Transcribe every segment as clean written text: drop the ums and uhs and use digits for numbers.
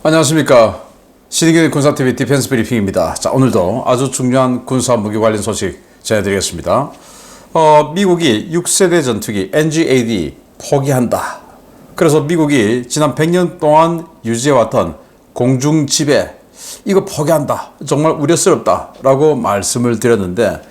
안녕하십니까. 신의균 군사TV 디펜스 브리핑입니다. 자, 오늘도 아주 중요한 군사 무기 관련 소식 전해드리겠습니다. 미국이 6세대 전투기 NGAD 포기한다. 그래서 미국이 지난 100년 동안 유지해왔던 공중 지배 이거 포기한다. 정말 우려스럽다 라고 말씀을 드렸는데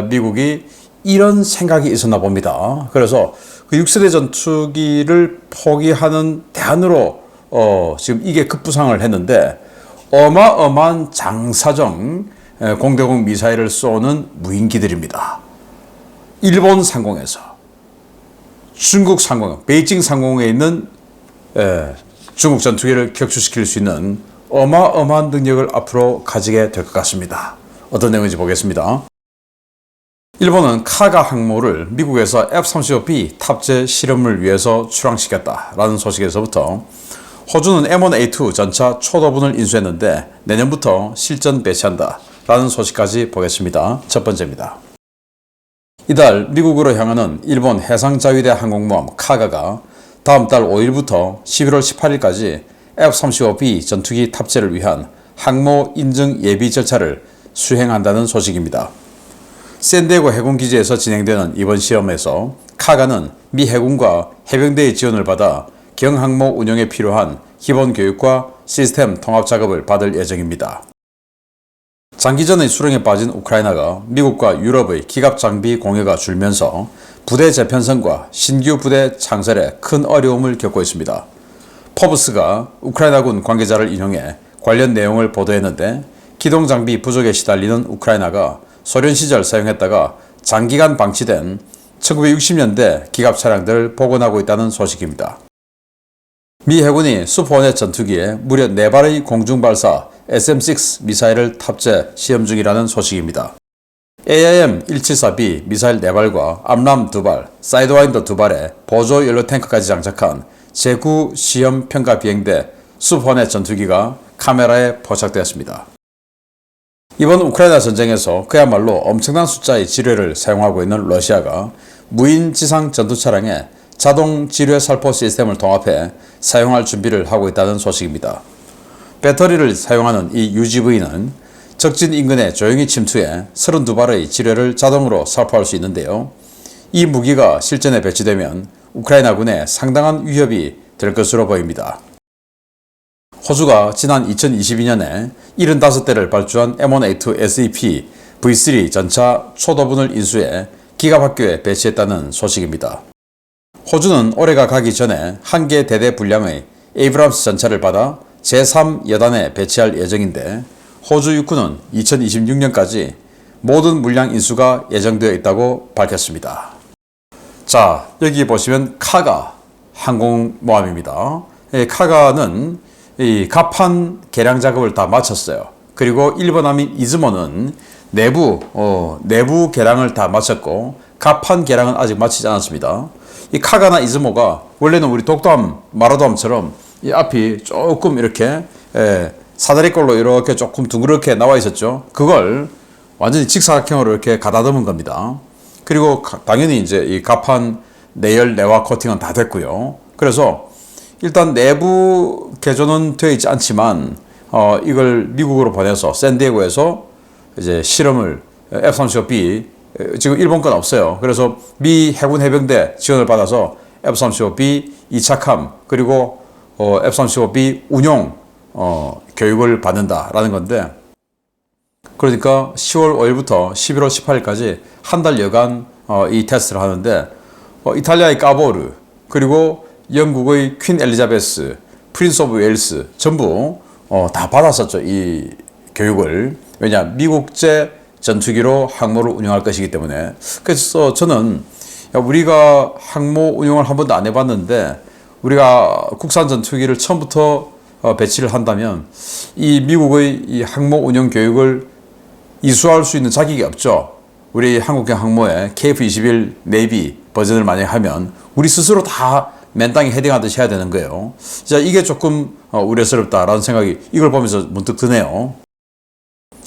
미국이 이런 생각이 있었나 봅니다. 그래서 그 6세대 전투기를 포기하는 대안으로 지금 이게 급부상을 했는데 어마어마한 장사정 공대공 미사일을 쏘는 무인기들입니다. 일본 상공에서 중국 상공, 베이징 상공에 있는 중국 전투기를 격추시킬 수 있는 어마어마한 능력을 앞으로 가지게 될 것 같습니다. 어떤 내용인지 보겠습니다. 일본은 카가 항모를 미국에서 F-35B 탑재 실험을 위해서 출항시켰다라는 소식에서부터 호주는 M1A2 전차 초도분을 인수했는데 내년부터 실전 배치한다라는 소식까지 보겠습니다. 첫 번째입니다. 이달 미국으로 향하는 일본 해상자위대 항공모함 카가가 다음 달 5일부터 11월 18일까지 F-35B 전투기 탑재를 위한 항모 인증 예비 절차를 수행한다는 소식입니다. 샌디에고 해군기지에서 진행되는 이번 시험에서 카가는 미 해군과 해병대의 지원을 받아 경항모 운영에 필요한 기본 교육과 시스템 통합 작업을 받을 예정입니다. 장기전의 수렁에 빠진 우크라이나가 미국과 유럽의 기갑 장비 공여가 줄면서 부대 재편성과 신규 부대 창설에 큰 어려움을 겪고 있습니다. 포브스가 우크라이나군 관계자를 인용해 관련 내용을 보도했는데 기동 장비 부족에 시달리는 우크라이나가 소련 시절 사용했다가 장기간 방치된 1960년대 기갑 차량들을 복원하고 있다는 소식입니다. 미 해군이 슈퍼호넷 전투기에 무려 4발의 공중발사 SM-6 미사일을 탑재 시험 중이라는 소식입니다. AIM-174B 미사일 4발과 암람 2발, 사이드와인더 2발에 보조 연료 탱크까지 장착한 제9 시험 평가 비행대 슈퍼호넷 전투기가 카메라에 포착되었습니다. 이번 우크라이나 전쟁에서 그야말로 엄청난 숫자의 지뢰를 사용하고 있는 러시아가 무인 지상 전투 차량에 자동 지뢰 살포 시스템을 통합해 사용할 준비를 하고 있다는 소식입니다. 배터리를 사용하는 이 UGV는 적진 인근에 조용히 침투해 32발의 지뢰를 자동으로 살포할 수 있는데요. 이 무기가 실전에 배치되면 우크라이나군에 상당한 위협이 될 것으로 보입니다. 호주가 지난 2022년에 75대를 발주한 M1A2 SEP V3 전차 초도분을 인수해 기갑학교에 배치했다는 소식입니다. 호주는 올해가 가기 전에 한 개 대대 분량의 에이브람스 전차를 받아 제3여단에 배치할 예정인데 호주 육군은 2026년까지 모든 물량 인수가 예정되어 있다고 밝혔습니다. 자, 여기 보시면 카가 항공모함입니다. 카가는 이 갑판 개량 작업을 다 마쳤어요. 그리고 일본함인 이즈모는 내부 개량을 다 마쳤고 갑판 개량은 아직 마치지 않았습니다. 이 카가나 이즈모가 원래는 우리 독도함, 마라도함처럼 이 앞이 조금 이렇게 사다리꼴로 이렇게 조금 둥그렇게 나와 있었죠. 그걸 완전히 직사각형으로 이렇게 가다듬은 겁니다. 그리고 당연히 이제 이 갑판 내열 내화 코팅은 다 됐고요. 그래서 일단 내부 개조는 되어 있지 않지만 이걸 미국으로 보내서 샌디에고에서 이제 실험을 F-35B 지금 일본 건 없어요. 그래서 미 해군 해병대 지원을 받아서 F-35B 이착함 그리고 F-35B 운용 교육을 받는다라는 건데 그러니까 10월 5일부터 11월 18일까지 한 달여간 이 테스트를 하는데 이탈리아의 까보르 그리고 영국의 퀸 엘리자베스, 프린스 오브 웨일스 전부 다 받았었죠. 이 교육을. 왜냐 미국제 전투기로 항모를 운영할 것이기 때문에. 그래서 저는 우리가 항모 운영을 한 번도 안 해봤는데 우리가 국산 전투기를 처음부터 배치를 한다면 이 미국의 이 항모 운영 교육을 이수할 수 있는 자격이 없죠. 우리 한국형 항모에 KF-21 네이비 버전을 만약에 하면 우리 스스로 다 맨땅에 헤딩하듯이 해야 되는 거예요. 자, 이게 조금 우려스럽다라는 생각이 이걸 보면서 문득 드네요.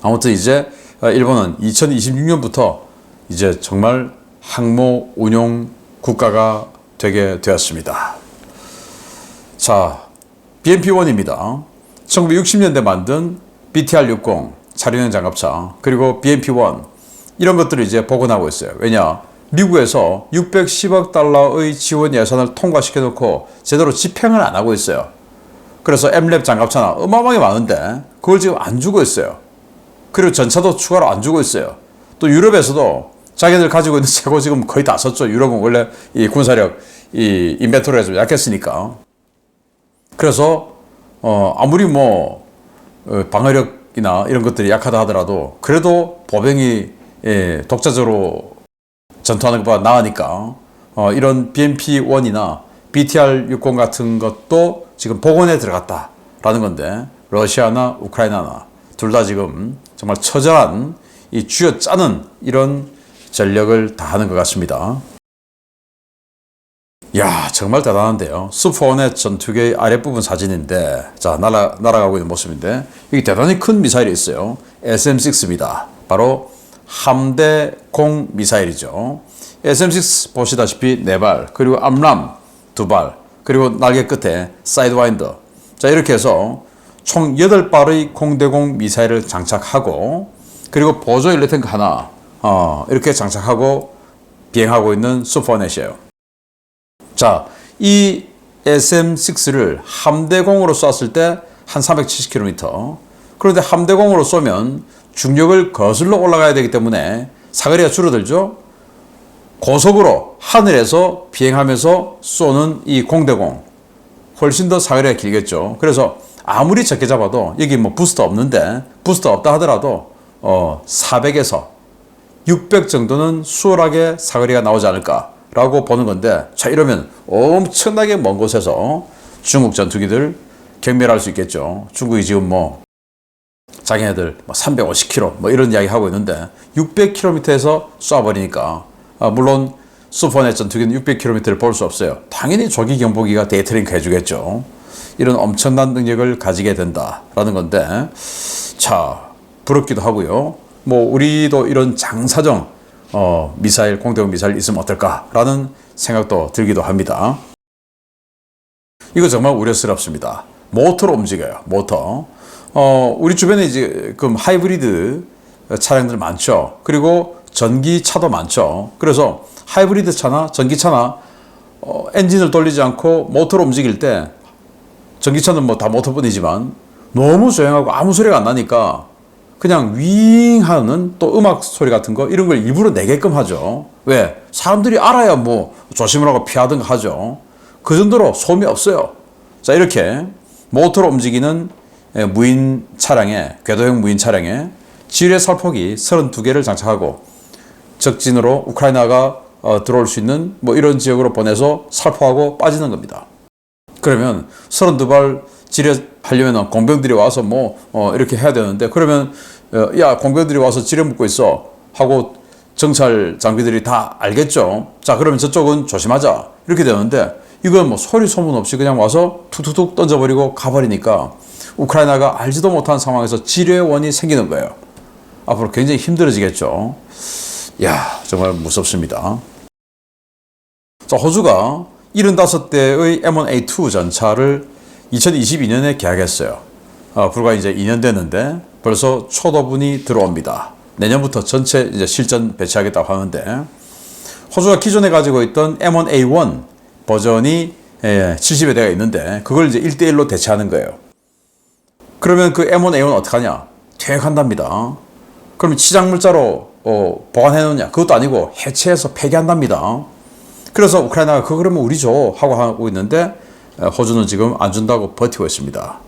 아무튼 이제 일본은 2026년부터 이제 정말 항모 운용 국가가 되게 되었습니다. 자, BMP-1입니다. 1960년대 만든 BTR-60 차량용 장갑차 그리고 BMP-1 이런 것들을 이제 복원하고 있어요. 왜냐? 미국에서 610억 달러의 지원 예산을 통과시켜 놓고 제대로 집행을 안 하고 있어요. 그래서 M랩 장갑차나 어마어마하게 많은데 그걸 지금 안 주고 있어요. 그리고 전차도 추가로 안 주고 있어요. 또 유럽에서도 자기들 가지고 있는 재고 지금 거의 다 썼죠. 유럽은 원래 이 군사력, 이 인벤토리가 좀 약했으니까. 그래서 아무리 뭐 방어력이나 이런 것들이 약하다 하더라도 그래도 보병이 독자적으로 전투하는 것보다 나으니까 이런 BMP-1이나 BTR-60 같은 것도 지금 복원에 들어갔다라는 건데 러시아나 우크라이나나 둘 다 지금 정말 처절한 이 쥐어짜는 이런 전력을 다하는 것 같습니다. 야, 정말 대단한데요. 슈퍼호넷 전투기의 아랫부분 사진인데, 자, 날아가고 있는 모습인데, 이게 대단히 큰 미사일이 있어요. SM-6입니다. 바로 함대공 미사일이죠. SM-6 보시다시피 4발, 그리고 암람 2발, 그리고 날개 끝에 사이드와인더. 자, 이렇게 해서 총 8발의 공대공 미사일을 장착하고, 그리고 보조 연료탱크 하나, 이렇게 장착하고 비행하고 있는 슈퍼호넷이에요. 자, 이 SM-6를 함대공으로 쐈을 때 한 370km. 그런데 함대공으로 쏘면 중력을 거슬러 올라가야 되기 때문에 사거리가 줄어들죠. 고속으로 하늘에서 비행하면서 쏘는 이 공대공 훨씬 더 사거리가 길겠죠. 그래서 아무리 적게 잡아도 여기 뭐 부스터 없는데 부스터 없다 하더라도 400에서 600 정도는 수월하게 사거리가 나오지 않을까라고 보는 건데, 자, 이러면 엄청나게 먼 곳에서 중국 전투기들 경멸할 수 있겠죠. 중국이 지금 뭐 자기네들 350km 뭐 이런 이야기 하고 있는데 600km에서 쏴버리니까 물론 슈퍼호넷 전투기는 600km를 볼 수 없어요. 당연히 조기 경보기가 데이트링크 해주겠죠. 이런 엄청난 능력을 가지게 된다라는 건데, 자, 부럽기도 하고요. 뭐 우리도 이런 장사정 미사일, 공대공 미사일 있으면 어떨까라는 생각도 들기도 합니다. 이거 정말 우려스럽습니다. 모터로 움직여요. 모터. 우리 주변에 이제 그 하이브리드 차량들 많죠. 그리고 전기차도 많죠. 그래서 하이브리드 차나 전기차나 엔진을 돌리지 않고 모터로 움직일 때, 전기차는 뭐 다 모터뿐이지만 너무 조용하고 아무 소리가 안 나니까 그냥 윙 하는 또 음악 소리 같은 거 이런 걸 일부러 내게끔 하죠. 왜? 사람들이 알아야 뭐 조심을 하고 피하든가 하죠. 그 정도로 소음이 없어요. 자, 이렇게 모터로 움직이는 무인 차량에, 궤도형 무인 차량에 지뢰 살포기 32개를 장착하고 적진으로 우크라이나가 들어올 수 있는 뭐 이런 지역으로 보내서 살포하고 빠지는 겁니다. 그러면 32발 지뢰하려면 공병들이 와서 뭐 이렇게 해야 되는데, 그러면 야, 공병들이 와서 지뢰 묻고 있어 하고 정찰 장비들이 다 알겠죠. 자, 그러면 저쪽은 조심하자 이렇게 되는데, 이건 뭐 소리 소문 없이 그냥 와서 툭툭툭 던져버리고 가버리니까 우크라이나가 알지도 못한 상황에서 지뢰원이 생기는 거예요. 앞으로 굉장히 힘들어지겠죠. 야, 정말 무섭습니다. 자, 호주가 75대의 M1A2 전차를 2022년에 계약했어요. 불과 이제 2년 됐는데 벌써 초도분이 들어옵니다. 내년부터 전체 이제 실전 배치하겠다고 하는데, 호주가 기존에 가지고 있던 M1A1 버전이 70여 대가 있는데 그걸 이제 1대1로 대체하는 거예요. 그러면 그 M1A1 어떡하냐? 퇴역한답니다. 그러면 치장물자로 보관해 놓냐? 그것도 아니고 해체해서 폐기한답니다. 그래서 우크라이나가 그거 그러면 우리 줘 하고 하고 있는데 호주는 지금 안 준다고 버티고 있습니다.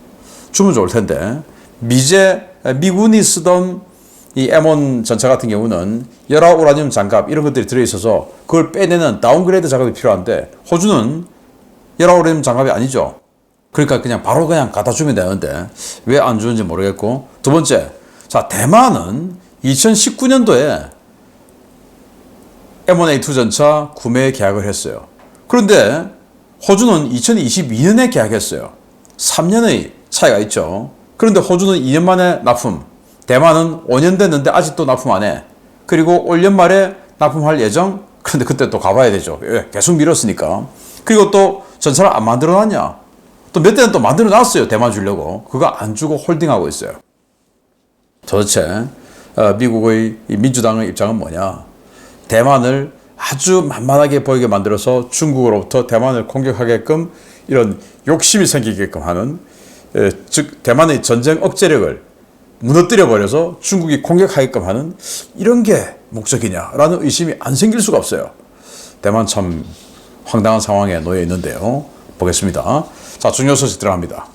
주면 좋을 텐데, 미군이 쓰던 이 M1 전차 같은 경우는 열화 우라늄 장갑 이런 것들이 들어있어서 그걸 빼내는 다운그레이드 작업이 필요한데 호주는 열화 우라늄 장갑이 아니죠. 그러니까 그냥 바로 그냥 갖다 주면 되는데 왜 안 주는지 모르겠고, 두 번째, 자, 대만은 2019년도에 M1A2 전차 구매 계약을 했어요. 그런데 호주는 2022년에 계약했어요. 3년의 차이가 있죠. 그런데 호주는 2년 만에 납품, 대만은 5년 됐는데 아직도 납품 안 해. 그리고 올 연말에 납품할 예정? 그런데 그때 또 가봐야 되죠. 왜? 계속 미뤘으니까. 그리고 또 전차를 안 만들어 놨냐? 또 몇 대는 또 만들어 놨어요. 대만 주려고. 그거 안 주고 홀딩하고 있어요. 도대체 미국의 민주당의 입장은 뭐냐? 대만을 아주 만만하게 보이게 만들어서 중국으로부터 대만을 공격하게끔 이런 욕심이 생기게끔 하는, 즉 대만의 전쟁 억제력을 무너뜨려 버려서 중국이 공격하게끔 하는 이런 게 목적이냐라는 의심이 안 생길 수가 없어요. 대만 참 황당한 상황에 놓여 있는데요. 보겠습니다. 자, 중요 소식 들어갑니다.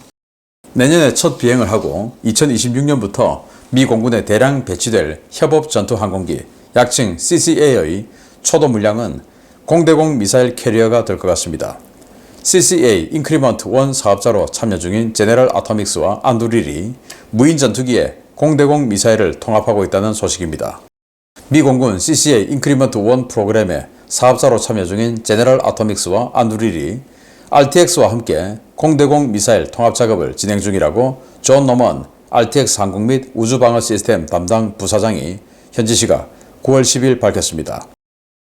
내년에 첫 비행을 하고 2026년부터 미 공군에 대량 배치될 협업 전투 항공기, 약칭 CCA의 초도 물량은 공대공 미사일 캐리어가 될 것 같습니다. CCA 인크리먼트 1 사업자로 참여 중인 제네럴 아토믹스와 안두릴이 무인 전투기에 공대공 미사일을 통합하고 있다는 소식입니다. 미 공군 CCA 인크리먼트 1 프로그램에 사업자로 참여 중인 제네럴 아토믹스와 안두릴이 RTX와 함께 공대공 미사일 통합 작업을 진행 중이라고 존 노먼 RTX 항공 및 우주방어 시스템 담당 부사장이 현지 시각 9월 10일 밝혔습니다.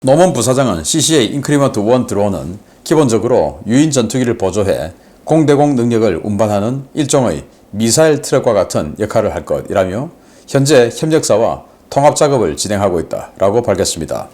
노먼 부사장은 CCA 인크리먼트 1 드론은 기본적으로 유인 전투기를 보조해 공대공 능력을 운반하는 일종의 미사일 트럭과 같은 역할을 할 것이라며 현재 협력사와 통합 작업을 진행하고 있다라고 밝혔습니다.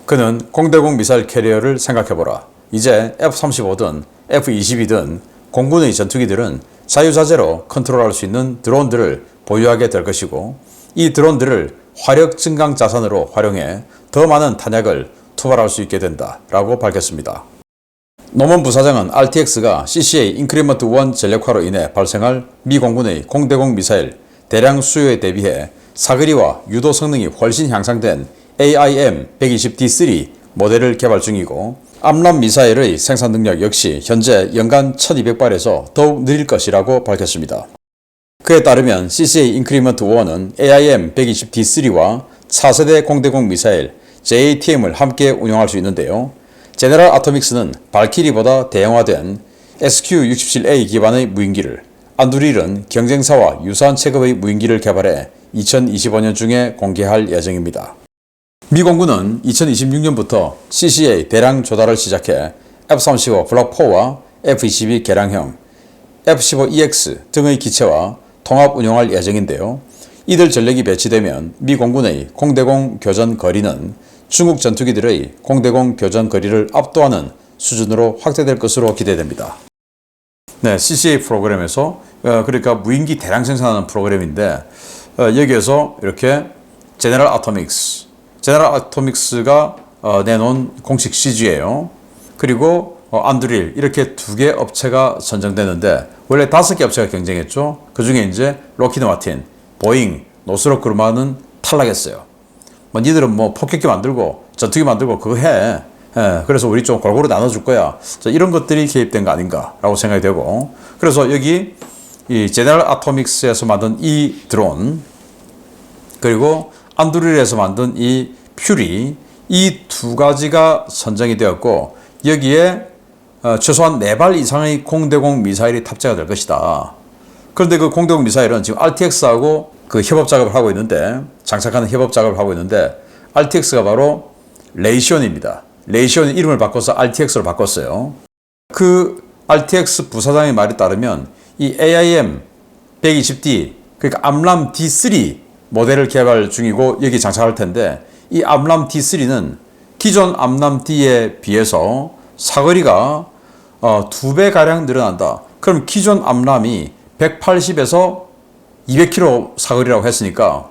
그는 공대공 미사일 캐리어를 생각해보라. 이제 F-35든 F-22든 공군의 전투기들은 자유자재로 컨트롤할 수 있는 드론들을 보유하게 될 것이고, 이 드론들을 화력 증강 자산으로 활용해 더 많은 탄약을 투발할 수 있게 된다라고 밝혔습니다. 노먼 부사장은 RTX가 CCA 인크리먼트 1 전력화로 인해 발생할 미 공군의 공대공 미사일 대량 수요에 대비해 사거리와 유도 성능이 훨씬 향상된 AIM-120D3 모델을 개발 중이고, 암람 미사일의 생산 능력 역시 현재 연간 1200발에서 더욱 느릴 것이라고 밝혔습니다. 그에 따르면 CCA 인크리먼트 1은 AIM-120D3와 4세대 공대공 미사일 JATM을 함께 운용할 수 있는데요. 제네럴 아토믹스는 발키리보다 대형화된 SQ-67A 기반의 무인기를, 안두릴은 경쟁사와 유사한 체급의 무인기를 개발해 2025년 중에 공개할 예정입니다. 미 공군은 2026년부터 CCA 대량 조달을 시작해 F-35 블록 4와 F-22 개량형, F-15EX 등의 기체와 통합 운용할 예정인데요. 이들 전력이 배치되면 미 공군의 공대공 교전 거리는 중국 전투기들의 공대공 교전 거리를 압도하는 수준으로 확대될 것으로 기대됩니다. 네, CCA 프로그램에서 그러니까 무인기 대량 생산하는 프로그램인데, 여기에서 이렇게 제네럴 아토믹스가 내놓은 공식 CG예요. 그리고 안두릴, 이렇게 두 개 업체가 선정되는데 원래 5개 업체가 경쟁했죠. 그 중에 이제 록히드 마틴, 보잉, 노스롭 그루마는 탈락했어요. 니들은 뭐 폭격기 만들고 전투기 만들고 그거 해. 그래서 우리 좀 골고루 나눠줄 거야. 이런 것들이 개입된 거 아닌가라고 생각이 되고, 그래서 여기 이 제네럴 아토믹스에서 만든 이 드론, 그리고 안두릴에서 만든 이 퓨리, 이 두 가지가 선정이 되었고, 여기에 최소한 4발 이상의 공대공 미사일이 탑재가 될 것이다. 그런데 그 공대공 미사일은 지금 RTX하고 그 협업 작업을 하고 있는데, 장착하는 협업 작업을 하고 있는데, RTX가 바로 레이시온입니다. 레이시온이 이름을 바꿔서 RTX로 바꿨어요. 그 RTX 부사장의 말에 따르면 이 AIM-120D, 그러니까 암람 D3 모델을 개발 중이고 여기 장착할 텐데, 이 암람 D3는 기존 암람 D에 비해서 사거리가 2배가량 늘어난다. 그럼 기존 암람이 180에서 200km 사거리라고 했으니까,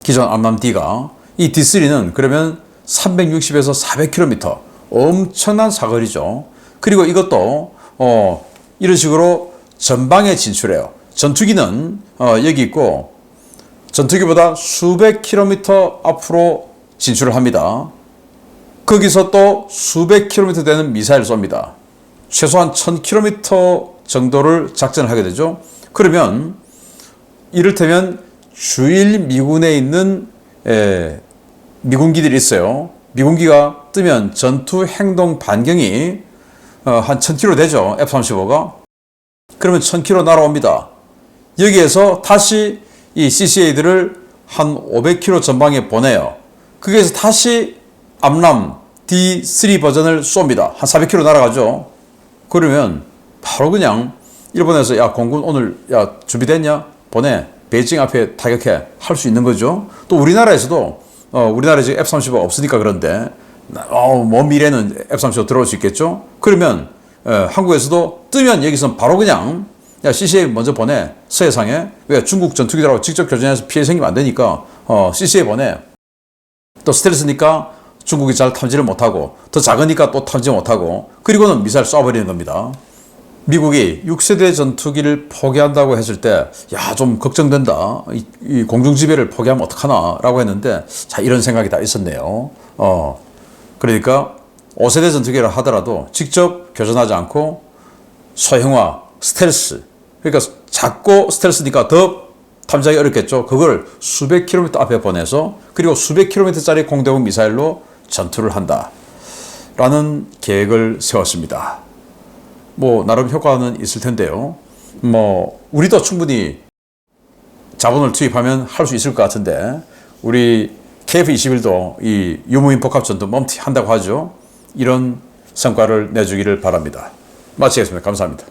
기존 암람 D가, 이 D3는 그러면 360에서 400km, 엄청난 사거리죠. 그리고 이것도 이런 식으로 전방에 진출해요. 전투기는 여기 있고, 전투기보다 수백 킬로미터 앞으로 진출을 합니다. 거기서 또 수백 킬로미터 되는 미사일을 쏩니다. 최소한 1000km 정도를 작전을 하게 되죠. 그러면 이를테면 주일 미군에 있는 미군기들이 있어요. 미군기가 뜨면 전투 행동 반경이 한 1000km 되죠. F-35가. 그러면 1000km 날아옵니다. 여기에서 다시 이 CCA들을 한 500km 전방에 보내요. 거기에서 다시 암람 D3 버전을 쏩니다. 한 400km 날아가죠. 그러면 바로 그냥 일본에서 야 공군 오늘 야 준비됐냐? 보내. 베이징 앞에 타격해 할 수 있는 거죠. 또 우리나라에서도 우리나라에 지금 F-35가 없으니까 그런데 먼 미래는 F-35 들어올 수 있겠죠. 그러면 한국에서도 뜨면 여기서 바로 그냥 야 CCA 먼저 보내. 서해상에 왜 중국 전투기들하고 직접 교전해서 피해 생기면 안 되니까 CCA 보내. 또 스텔스니까 중국이 잘 탐지를 못하고 더 작으니까 또 탐지 못하고 그리고는 미사일 쏴버리는 겁니다. 미국이 6세대 전투기를 포기한다고 했을 때 야 좀 걱정된다. 이 공중지배를 포기하면 어떡하나 라고 했는데 자 이런 생각이 다 있었네요. 그러니까 5세대 전투기를 하더라도 직접 교전하지 않고 소형화, 스텔스 그러니까 작고 스텔스니까 더 탐지하기 어렵겠죠. 그걸 수백 킬로미터 앞에 보내서 그리고 수백 킬로미터짜리 공대공 미사일로 전투를 한다 라는 계획을 세웠습니다. 뭐 나름 효과는 있을 텐데요. 뭐 우리도 충분히 자본을 투입하면 할 수 있을 것 같은데 우리 KF-21도 이 유무인 복합전도 멈티 한다고 하죠. 이런 성과를 내주기를 바랍니다. 마치겠습니다. 감사합니다.